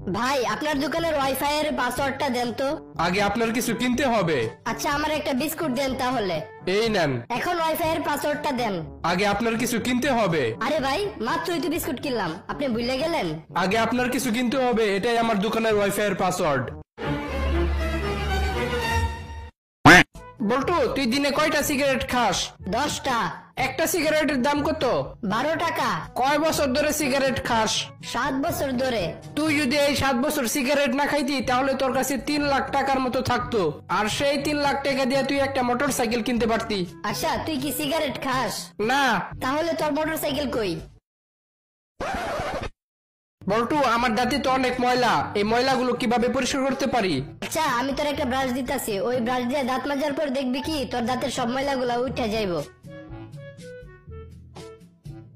ভাই আপনার দোকানের ওয়াইফাই এর পাসওয়ার্ডটা দেন তো। আগে আপনার কিছু কিনতে হবে। আচ্ছা আমার একটা বিস্কুট দেন তাহলে। এই নেন। এখন ওয়াইফাই এর পাসওয়ার্ডটা দেন। আগে আপনার কিছু কিনতে হবে। আরে ভাই মাত্রই তো বিস্কুট কিনলাম, আপনি ভুলে গেলেন। আগে আপনার কিছু কিনতে হবে, এটাই আমার দোকানের ওয়াইফাই এর পাসওয়ার্ড। বল্টু, তুই দিনে কয়টা সিগারেট খাস? 10টা। একটা সিগারেটের দাম কত? 12 টাকা। কয় বছর ধরে সিগারেট খাস? 7 বছর ধরে। তুই যদি এই 7 বছর সিগারেট না খাইতি তাহলে তোর কাছে 3 লাখ টাকার মতো থাকতো, আর সেই 3 লাখ টাকা দিয়ে তুই একটা মোটর সাইকেল কিনতে পারতি। আচ্ছা তুই কি সিগারেট খাস? না। তাহলে তোর মোটর সাইকেল কই? বল্টু, আমার দাঁতে তো অনেক ময়লা, এই ময়লাগুলো কিভাবে পরিষ্কার করতে পারি? আচ্ছা আমি তোর একটা ব্রাশ দিতাছি, ওই ব্রাশ দিয়ে দাঁত মাজার পর দেখবি কি তোর দাঁতের সব ময়লাগুলো উঠে যাইবো।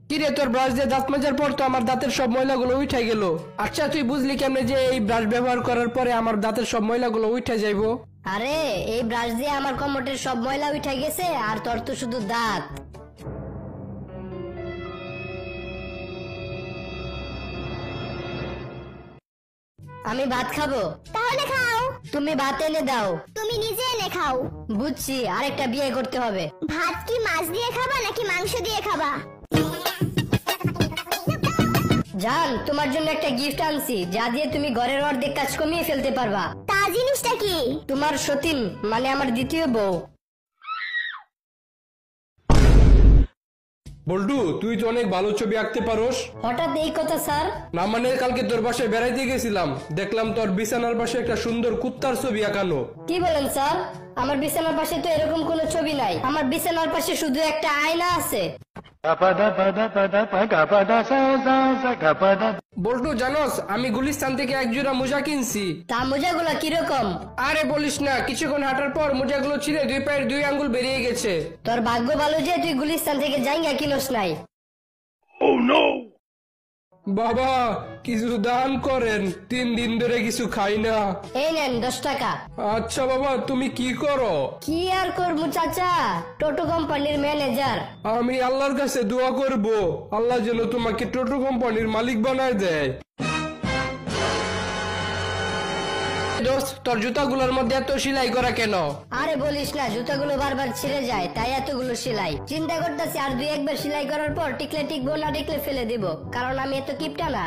কিরে, তোর ব্রাশ দিয়ে দাঁত মাজার পর তো আমার দাঁতের সব ময়লাগুলো উঠে গেল। আচ্ছা তুই বুঝলি কেমনে যে এই ব্রাশ ব্যবহার করার পরে আমার দাঁতের সব ময়লাগুলো উঠে যাইবো? আরে এই ব্রাশ দিয়ে আমার কমোটের সব ময়লা উঠে গেছে, আর তোর তো শুধু দাঁত। আমি ভাত খাবো। তাহলে খাও। তুমি ভাত এনে দাও। তুমি নিজে এনে খাও। বুঝছি, আরেকটা বিয়ে করতে হবে। ভাত কি মাছ দিয়ে খাবা নাকি মাংস দিয়ে খাবা? জান, তোমার জন্য একটা গিফট আনছি, যা দিয়ে তুমি ঘরের অর্ধেক কাজ কমিয়ে ফেলতে পারবা। তা জিনিসটা কি? তোমার সতীন, মানে আমার দ্বিতীয় বউ। বল্টু, তুই তো অনেক ভালো ছবি আঁকতে পারোস। হঠাৎ এই কথা স্যার? না মানে কালকে তোর বাসায় বেড়াইতে গেছিলাম, দেখলাম তোর বিছানার পাশে একটা সুন্দর কুত্তার ছবি আঁকানো। কি বলেন স্যার? আমার বিছানার পাশে তো এরকম কোনো ছবি নাই, আমার বিছানার পাশে শুধু একটা আয়না আছে। বল্টু জানোস, আমি গুলিস্তান থেকে এক জোড়া মোজা কিনছি। তা মোজাগুলা কিরকম? আরে বলিস না, কিছুক্ষণ হাঁটার পর মোজাগুলো ছিঁড়ে 2 পায়ের 2 আঙ্গুল বেরিয়ে গেছে। তোর ভাগ্য ভালো যে তুই গুলিস্তান থেকে জাইঙ্গা কিনোস নাই। বাবা, কিছু দান করেন, 3 দিন ধরে কিছু খাই না। এই নেন 10 টাকা। আচ্ছা বাবা, তুমি কি করো? কি আর করবো চাচা, টোটো কোম্পানির ম্যানেজার। আমি আল্লাহর কাছে দোয়া করব, আল্লাহ যেন তোমাকে টোটো কোম্পানির মালিক বানায় দেয়। দোস্ত, তোর জুতাগুলোর মধ্যে এত সেলাই করা কেন? আরে বলিস না, জুতাগুলো বারবার ছিঁড়ে যায়, তাই এতগুলো সেলাই। চিন্তা করতেছি আর 2-1 বার সেলাই করার পর টিকলে টিকবো, না টিকলে ফেলে দিব, কারণ আমি এত কিপটা না।